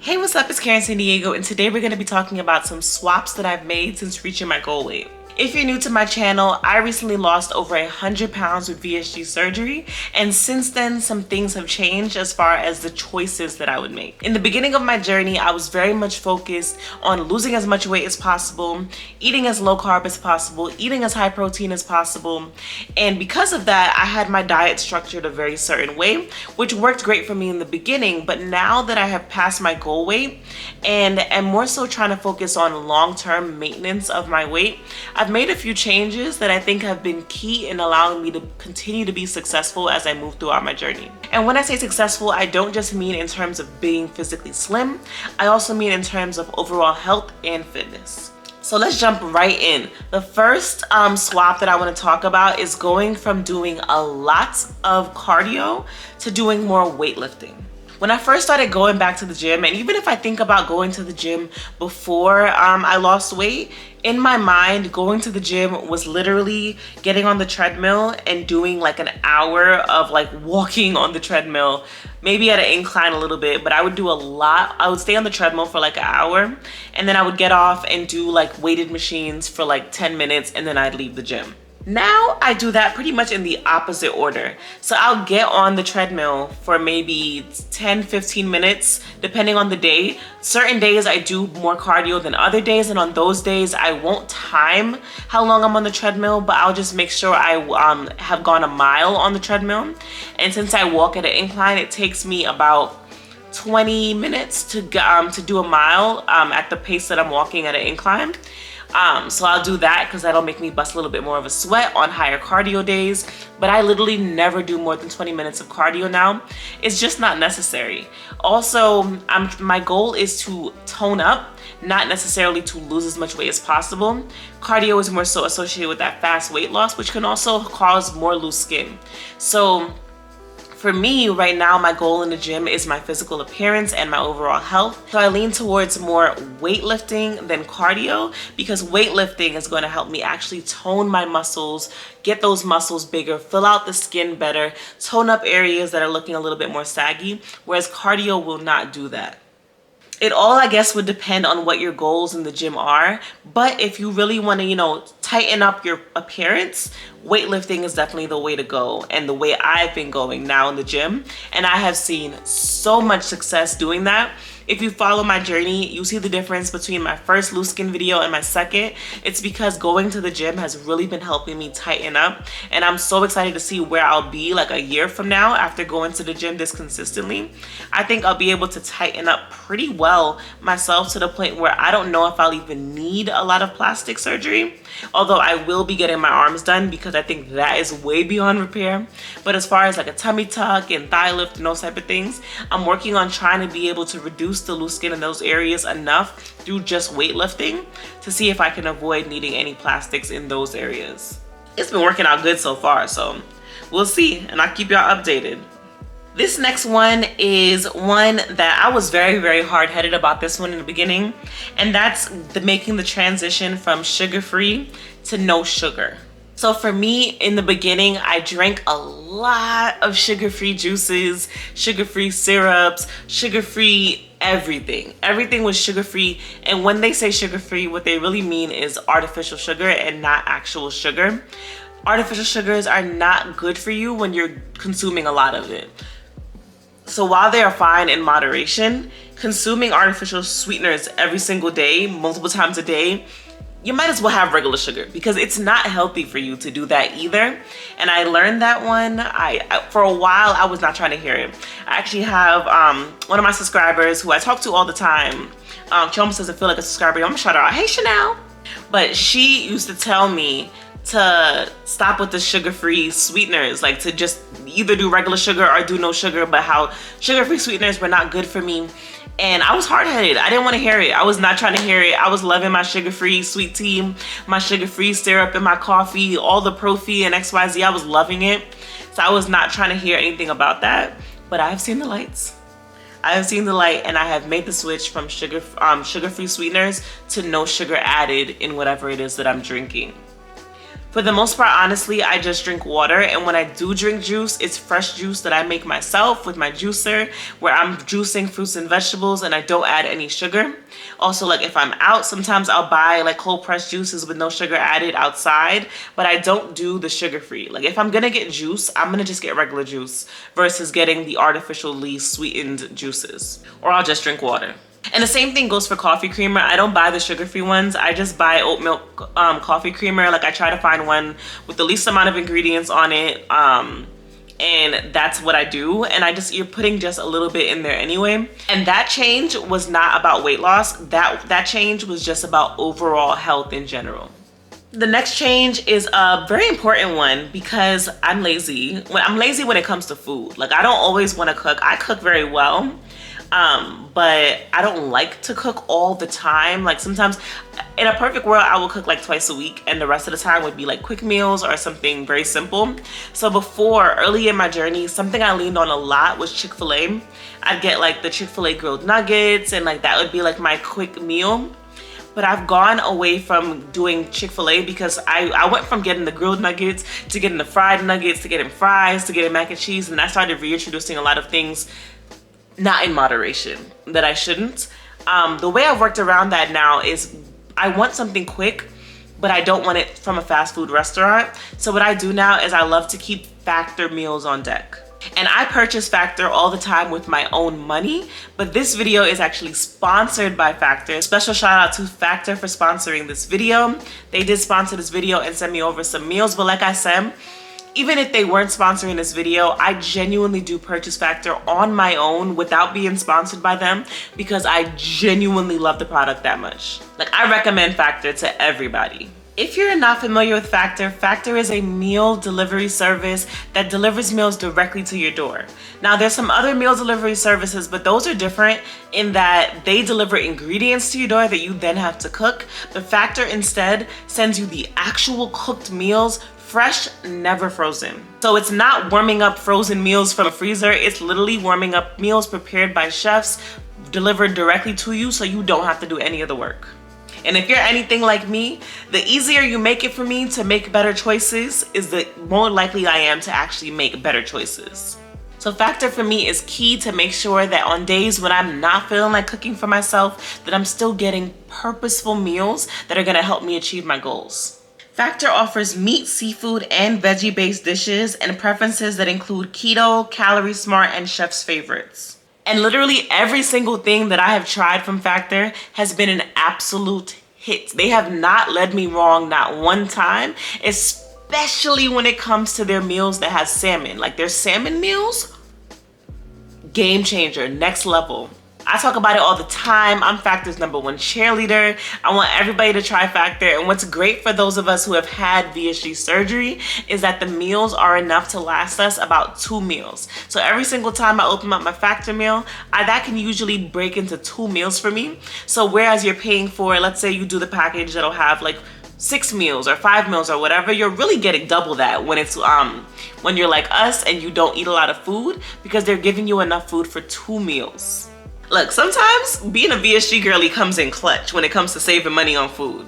Hey, what's up? It's Karen San Diego, and today we're going to be talking about some swaps that I've made since reaching my goal weight. If you're new to my channel, I recently lost over 100 pounds with VSG surgery, and since then some things have changed as far as the choices that I would make. In the beginning of my journey, I was very much focused on losing as much weight as possible, eating as low carb as possible, eating as high protein as possible, and because of that, I had my diet structured a very certain way, which worked great for me in the beginning. But now that I have passed my goal weight and am more so trying to focus on long-term maintenance of my weight, I've made a few changes that I think have been key in allowing me to continue to be successful as I move throughout my journey. And when I say successful, I don't just mean in terms of being physically slim, I also mean in terms of overall health and fitness. So let's jump right in. The first swap that I want to talk about is going from doing a lot of cardio to doing more weightlifting. When I first started going back to the gym, and even if I think about going to the gym before I lost weight, in my mind, going to the gym was literally getting on the treadmill and doing like an hour of like walking on the treadmill, maybe at an incline a little bit, but I would do a lot. I would stay on the treadmill for like an hour, and then I would get off and do like weighted machines for like 10 minutes, and then I'd leave the gym. Now I do that pretty much in the opposite order. So I'll get on the treadmill for maybe 10-15 minutes, depending on the day. Certain days I do more cardio than other days, and on those days I won't time how long I'm on the treadmill, but I'll just make sure I have gone a mile on the treadmill. And since I walk at an incline, it takes me about 20 minutes to do a mile at the pace that I'm walking at an incline. So I'll do that because that'll make me bust a little bit more of a sweat on higher cardio days, but I literally never do more than 20 minutes of cardio now. It's just not necessary. Also, my goal is to tone up, not necessarily to lose as much weight as possible. Cardio is more so associated with that fast weight loss, which can also cause more loose skin. So for me right now, my goal in the gym is my physical appearance and my overall health. So I lean towards more weightlifting than cardio, because weightlifting is going to help me actually tone my muscles, get those muscles bigger, fill out the skin better, tone up areas that are looking a little bit more saggy, whereas cardio will not do that. It all, I guess, would depend on what your goals in the gym are. But if you really want to, tighten up your appearance, weightlifting is definitely the way to go, and the way I've been going now in the gym. And I have seen so much success doing that. If you follow my journey, you see the difference between my first loose skin video and my second. It's because going to the gym has really been helping me tighten up, and I'm so excited to see where I'll be like a year from now after going to the gym this consistently. I think I'll be able to tighten up pretty well myself to the point where I don't know if I'll even need a lot of plastic surgery, although I will be getting my arms done because I think that is way beyond repair. But as far as like a tummy tuck and thigh lift and those type of things, I'm working on trying to be able to reduce the loose skin in those areas enough through just weightlifting to see if I can avoid needing any plastics in those areas. It's been working out good so far, so we'll see, and I'll keep y'all updated. This next one is one that I was very, very hard-headed about this one in the beginning, and that's making the transition from sugar-free to no sugar. So for me, in the beginning, I drank a lot of sugar-free juices, sugar-free syrups, sugar-free everything. Everything was sugar-free, and when they say sugar-free, what they really mean is artificial sugar and not actual sugar. Artificial sugars are not good for you when you're consuming a lot of it. So while they are fine in moderation, consuming artificial sweeteners every single day, multiple times a day, you might as well have regular sugar, because it's not healthy for you to do that either. And I learned that one. For a while, I was not trying to hear it. I actually have one of my subscribers who I talk to all the time. She almost doesn't feel like a subscriber. I'm gonna shout her out. Hey, Chanel. But she used to tell me to stop with the sugar-free sweeteners, like to just either do regular sugar or do no sugar, but how sugar-free sweeteners were not good for me. And I was hard-headed. I didn't want to hear it. I was not trying to hear it. I was loving my sugar-free sweet tea, my sugar-free syrup in my coffee, all the Profi and XYZ. I was loving it. So I was not trying to hear anything about that. But I have seen the lights. I have seen the light, and I have made the switch from sugar-free sweeteners to no sugar added in whatever it is that I'm drinking. For the most part, honestly, I just drink water, and when I do drink juice, it's fresh juice that I make myself with my juicer, where I'm juicing fruits and vegetables and I don't add any sugar. Also, like if I'm out, sometimes I'll buy like cold pressed juices with no sugar added outside, but I don't do the sugar free. Like if I'm gonna get juice, I'm gonna just get regular juice versus getting the artificially sweetened juices, or I'll just drink water. And the same thing goes for coffee creamer. I don't buy the sugar-free ones. I just buy oat milk coffee creamer. Like I try to find one with the least amount of ingredients on it. And that's what I do. And you're putting just a little bit in there anyway. And that change was not about weight loss. That change was just about overall health in general. The next change is a very important one because I'm lazy. I'm lazy when it comes to food. Like I don't always want to cook. I cook very well. But I don't like to cook all the time. Like sometimes in a perfect world, I will cook like twice a week, and the rest of the time would be like quick meals or something very simple. So before, early in my journey, something I leaned on a lot was Chick-fil-A. I'd get like the Chick-fil-A grilled nuggets, and like that would be like my quick meal. But I've gone away from doing Chick-fil-A because I went from getting the grilled nuggets to getting the fried nuggets to getting fries to getting mac and cheese, and I started reintroducing a lot of things not in moderation that I shouldn't. The way I've worked around that now is I want something quick, but I don't want it from a fast food restaurant. So what I do now is I love to keep Factor meals on deck. And I purchase Factor all the time with my own money, but this video is actually sponsored by Factor. Special shout out to Factor for sponsoring this video. They did sponsor this video and send me over some meals, but like I said, even if they weren't sponsoring this video, I genuinely do purchase Factor on my own without being sponsored by them because I genuinely love the product that much. Like I recommend Factor to everybody. If you're not familiar with Factor, Factor is a meal delivery service that delivers meals directly to your door. Now there's some other meal delivery services, but those are different in that they deliver ingredients to your door that you then have to cook. But Factor instead sends you the actual cooked meals, fresh, never frozen. So it's not warming up frozen meals from a freezer, it's literally warming up meals prepared by chefs, delivered directly to you so you don't have to do any of the work. And if you're anything like me, the easier you make it for me to make better choices is the more likely I am to actually make better choices. So Factor for me is key to make sure that on days when I'm not feeling like cooking for myself, that I'm still getting purposeful meals that are gonna help me achieve my goals. Factor offers meat, seafood, and veggie-based dishes and preferences that include keto, calorie smart, and chef's favorites. And literally every single thing that I have tried from Factor has been an absolute hit. They have not led me wrong, not one time, especially when it comes to their meals that has salmon. Like their salmon meals, game changer, next level. I talk about it all the time. I'm Factor's #1 cheerleader. I want everybody to try Factor. And what's great for those of us who have had VSG surgery is that the meals are enough to last us about 2 meals. So every single time I open up my Factor meal, that can usually break into 2 meals for me. So whereas you're paying for, let's say you do the package that'll have like 6 meals or 5 meals or whatever, you're really getting double that when it's when you're like us and you don't eat a lot of food, because they're giving you enough food for 2 meals. Look, sometimes being a VSG girly comes in clutch when it comes to saving money on food.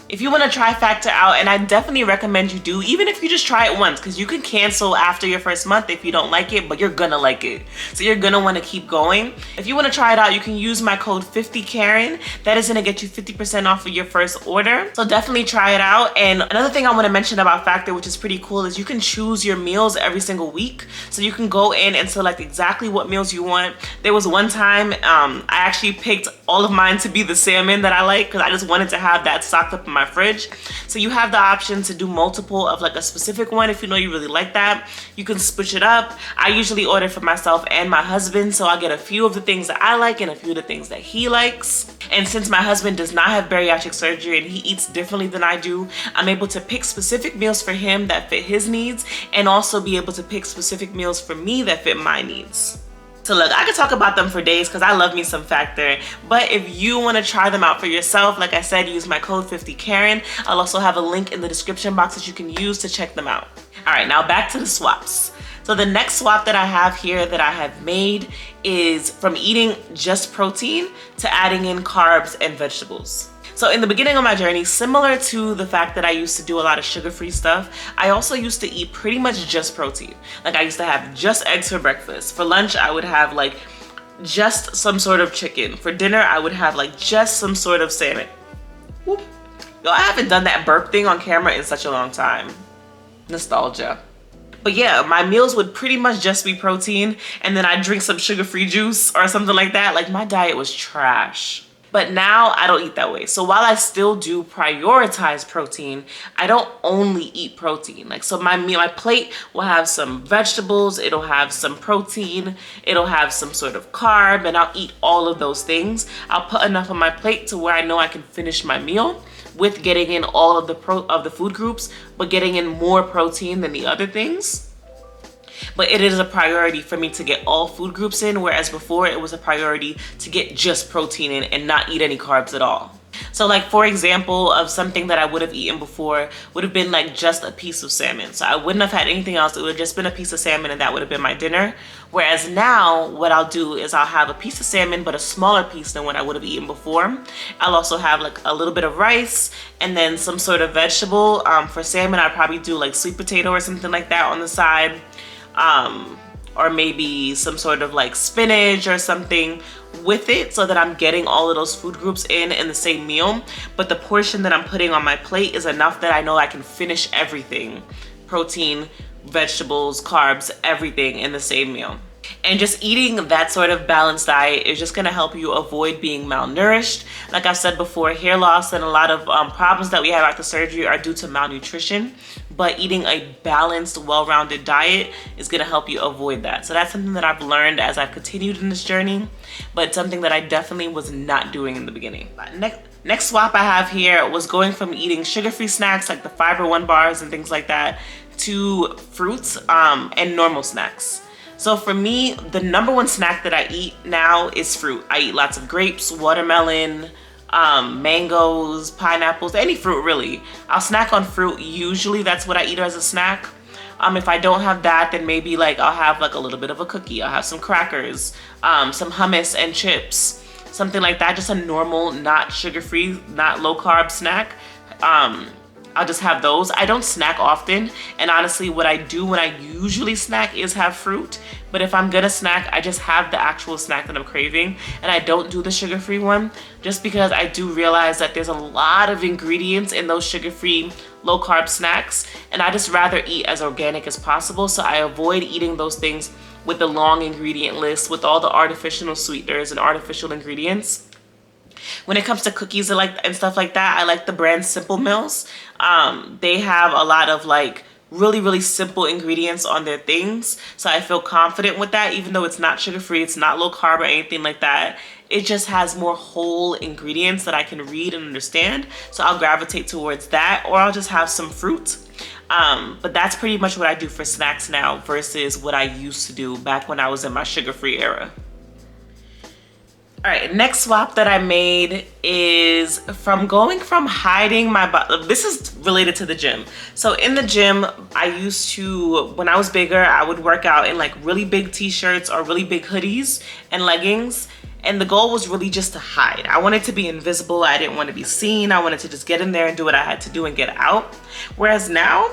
If you want to try Factor out, and I definitely recommend you do, even if you just try it once, because you can cancel after your first month if you don't like it, but you're gonna like it. So you're gonna want to keep going. If you want to try it out, you can use my code 50Karen. That is gonna get you 50% off of your first order. So definitely try it out. And another thing I want to mention about Factor, which is pretty cool, is you can choose your meals every single week. So you can go in and select exactly what meals you want. There was one time I actually picked all of mine to be the salmon that I like because I just wanted to have that stocked up in my fridge. So you have the option to do multiple of like a specific one if you know you really like that. You can switch it up. I usually order for myself and my husband, so I get a few of the things that I like and a few of the things that he likes. And since my husband does not have bariatric surgery and he eats differently than I do, I'm able to pick specific meals for him that fit his needs and also be able to pick specific meals for me that fit my needs. So look, I could talk about them for days because I love me some Factor, but if you want to try them out for yourself, like I said, use my code 50Karen. I'll also have a link in the description box that you can use to check them out. All right, now back to the swaps. So the next swap that I have here that I have made is from eating just protein to adding in carbs and vegetables. So in the beginning of my journey, similar to the fact that I used to do a lot of sugar-free stuff, I also used to eat pretty much just protein. Like I used to have just eggs for breakfast. For lunch, I would have like just some sort of chicken. For dinner, I would have like just some sort of salmon. Whoop. Yo, I haven't done that burp thing on camera in such a long time. Nostalgia. But yeah, my meals would pretty much just be protein, and then I'd drink some sugar-free juice or something like that. Like my diet was trash. But now I don't eat that way. So while I still do prioritize protein, I don't only eat protein. Like, so my plate will have some vegetables, it'll have some protein, it'll have some sort of carb, and I'll eat all of those things. I'll put enough on my plate to where I know I can finish my meal with getting in all of the food groups, but getting in more protein than the other things. But it is a priority for me to get all food groups in, whereas before it was a priority to get just protein in and not eat any carbs at all. So like, for example, of something that I would have eaten before would have been like just a piece of salmon. So I wouldn't have had anything else. It would have just been a piece of salmon, and that would have been my dinner. Whereas now what I'll do is I'll have a piece of salmon, but a smaller piece than what I would have eaten before. I'll also have like a little bit of rice and then some sort of vegetable. For salmon, I'd probably do like sweet potato or something like that on the side. Or maybe some sort of like spinach or something with it, so that I'm getting all of those food groups in the same meal. But the portion that I'm putting on my plate is enough that I know I can finish everything. Protein, vegetables, carbs, everything in the same meal. And just eating that sort of balanced diet is just going to help you avoid being malnourished. Like I've said before, hair loss and a lot of problems that we have after surgery are due to malnutrition. But eating a balanced, well-rounded diet is going to help you avoid that. So that's something that I've learned as I've continued in this journey, but something that I definitely was not doing in the beginning. Next swap I have here was going from eating sugar-free snacks like the Fiber One bars and things like that to fruits and normal snacks. So for me, the number one snack that I eat now is fruit. I eat lots of grapes, watermelon, mangoes, pineapples, any fruit really. I'll snack on fruit. Usually that's what I eat as a snack. If I don't have that, then maybe like I'll have like a little bit of a cookie. I'll have some crackers, some hummus and chips, something like that. Just a normal, not sugar-free, not low-carb snack. I'll just have those. I don't snack often, and honestly what I do when I usually snack is have fruit. But if I'm gonna snack, I just have the actual snack that I'm craving, and I don't do the sugar-free one, just because I do realize that there's a lot of ingredients in those sugar-free low-carb snacks, and I just rather eat as organic as possible. So I avoid eating those things with the long ingredient list, with all the artificial sweeteners and artificial ingredients. When it comes to cookies and stuff like that, I like the brand Simple Mills. They have a lot of like really simple ingredients on their things, so I feel confident with that. Even though it's not sugar-free, it's not low carb or anything like that, it just has more whole ingredients that I can read and understand. So I'll gravitate towards that, or I'll just have some fruit. But that's pretty much what I do for snacks now versus what I used to do back when I was in my sugar-free era. All right, next swap that I made is from going from hiding my body. This is related to the gym. So in the gym, I used to, when I was bigger, I would work out in like really big t-shirts or really big hoodies and leggings. And the goal was really just to hide. I wanted to be invisible. I didn't want to be seen. I wanted to just get in there and do what I had to do and get out. Whereas now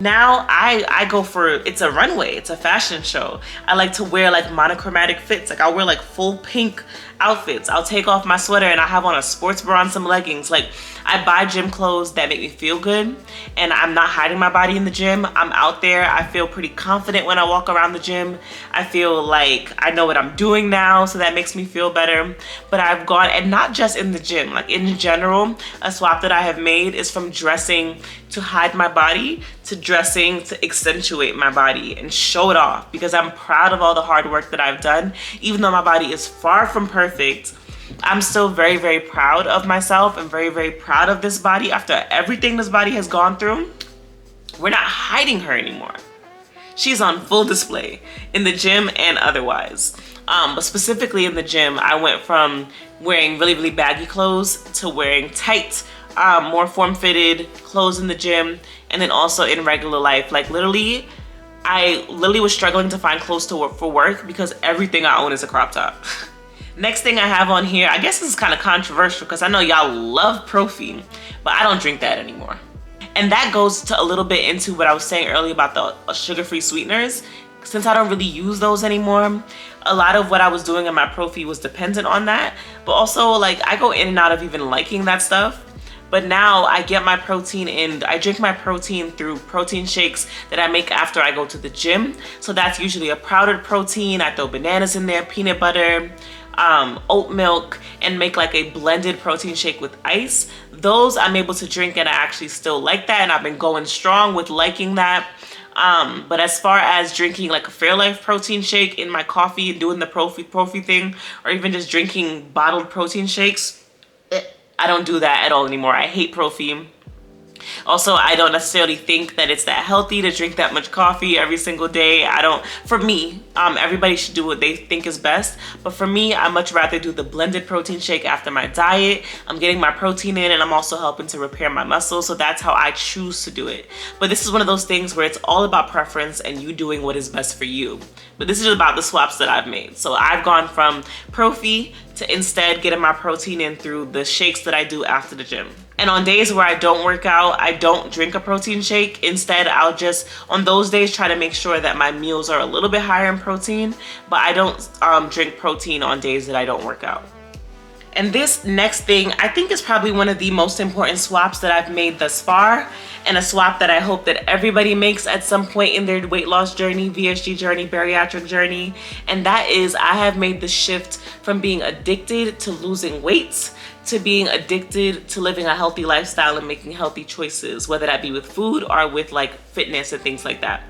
I go for, it's a runway, it's a fashion show. I like to wear like monochromatic fits. Like I'll wear like full pink outfits. I'll take off my sweater and I have on a sports bra and some leggings. Like I buy gym clothes that make me feel good, and I'm not hiding my body in the gym. I'm out there. I feel pretty confident when I walk around the gym. I feel like I know what I'm doing now, so that makes me feel better. But I've gone, and not just in the gym, like in general, a swap that I have made is from dressing to hide my body to dressing to accentuate my body and show it off, because I'm proud of all the hard work that I've done. Even though my body is far from perfect, I'm still very proud of myself and very proud of this body. After everything this body has gone through, we're not hiding her anymore. She's on full display in the gym and otherwise. But specifically in the gym, I went from wearing really baggy clothes to wearing tight, more form-fitted clothes in the gym, and then also in regular life. Like literally, I was struggling to find clothes to for work because everything I own is a crop top. Next thing I have on here, I guess this is kind of controversial because I know y'all love Profi, but I don't drink that anymore. And that goes to a little bit into what I was saying earlier about the sugar-free sweeteners. Since I don't really use those anymore, a lot of what I was doing in my Profi was dependent on that. But also, like, I go in and out of even liking that stuff. But now I get my protein in, I drink my protein through protein shakes that I make after I go to the gym. So that's usually a powdered protein. I throw bananas in there, peanut butter, oat milk, and make like a blended protein shake with ice. Those I'm able to drink and I actually still like that, and I've been going strong with liking that. But as far as drinking like a Fairlife protein shake in my coffee, doing the Profi thing, or even just drinking bottled protein shakes, I don't do that at all anymore. I hate Profi. Also, I don't necessarily think that it's that healthy to drink that much coffee every single day. For me, everybody should do what they think is best. But for me, I much rather do the blended protein shake after my diet. I'm getting my protein in and I'm also helping to repair my muscles. So that's how I choose to do it. But this is one of those things where it's all about preference and you doing what is best for you. But this is about the swaps that I've made. So I've gone from Profi to instead getting my protein in through the shakes that I do after the gym. And on days where I don't work out, I don't drink a protein shake. Instead, I'll just, on those days, try to make sure that my meals are a little bit higher in protein, but I don't drink protein on days that I don't work out. And this next thing, I think is probably one of the most important swaps that I've made thus far, and a swap that I hope that everybody makes at some point in their weight loss journey, VSG journey, bariatric journey. And that is, I have made the shift from being addicted to losing weight to being addicted to living a healthy lifestyle and making healthy choices, whether that be with food or with like fitness and things like that.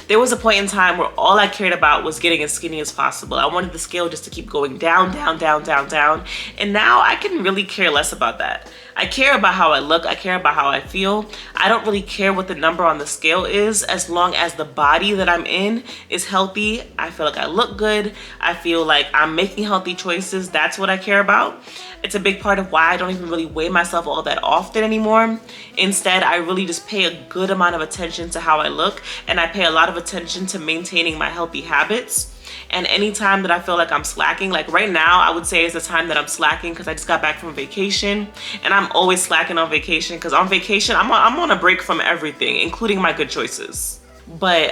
There was a point in time where all I cared about was getting as skinny as possible. I wanted the scale just to keep going down, down, down, down, down. And now I can really care less about that. I care about how I look. I care about how I feel. I don't really care what the number on the scale is, as long as the body that I'm in is healthy. I feel like I look good. I feel like I'm making healthy choices. That's what I care about. It's a big part of why I don't even really weigh myself all that often anymore. Instead, I really just pay a good amount of attention to how I look, and I pay a lot of attention to maintaining my healthy habits. And anytime that I feel like I'm slacking, like right now, I would say is the time that I'm slacking because I just got back from vacation, and I'm always slacking on vacation because on vacation, I'm on a break from everything, including my good choices. But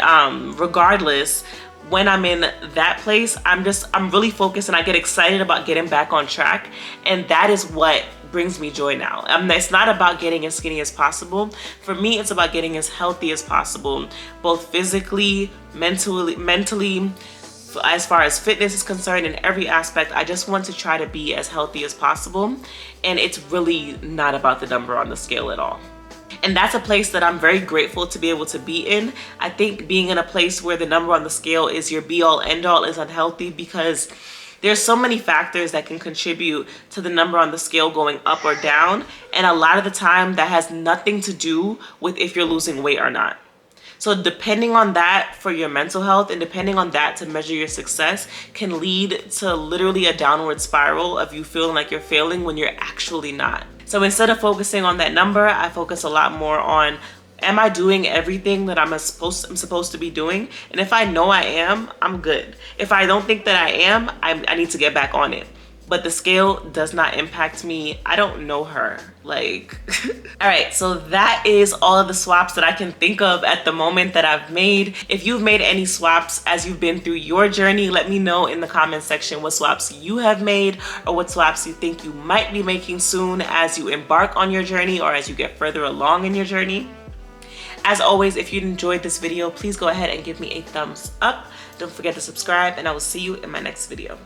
regardless, when I'm in that place, I'm really focused and I get excited about getting back on track. And that is what brings me joy now. It's not about getting as skinny as possible. For me, it's about getting as healthy as possible, both physically, mentally, as far as fitness is concerned, in every aspect. I just want to try to be as healthy as possible. And it's really not about the number on the scale at all. And that's a place that I'm very grateful to be able to be in. I think being in a place where the number on the scale is your be all end all is unhealthy, because there's so many factors that can contribute to the number on the scale going up or down. And a lot of the time that has nothing to do with if you're losing weight or not. So depending on that for your mental health and depending on that to measure your success can lead to literally a downward spiral of you feeling like you're failing when you're actually not. So instead of focusing on that number, I focus a lot more on, am I doing everything that I'm supposed to be doing? And if I know I am, I'm good. If I don't think that I am, I need to get back on it. But the scale does not impact me. I don't know her, like. All right, so that is all of the swaps that I can think of at the moment that I've made. If you've made any swaps as you've been through your journey, let me know in the comment section what swaps you have made or what swaps you think you might be making soon as you embark on your journey or as you get further along in your journey. As always, if you enjoyed this video, please go ahead and give me a thumbs up. Don't forget to subscribe, and I will see you in my next video.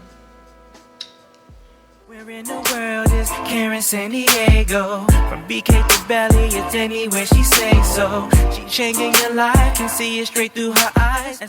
Where in the world is Karen San Diego? From BK to Belly, it's anywhere she say so. She changing your life, can see it straight through her eyes.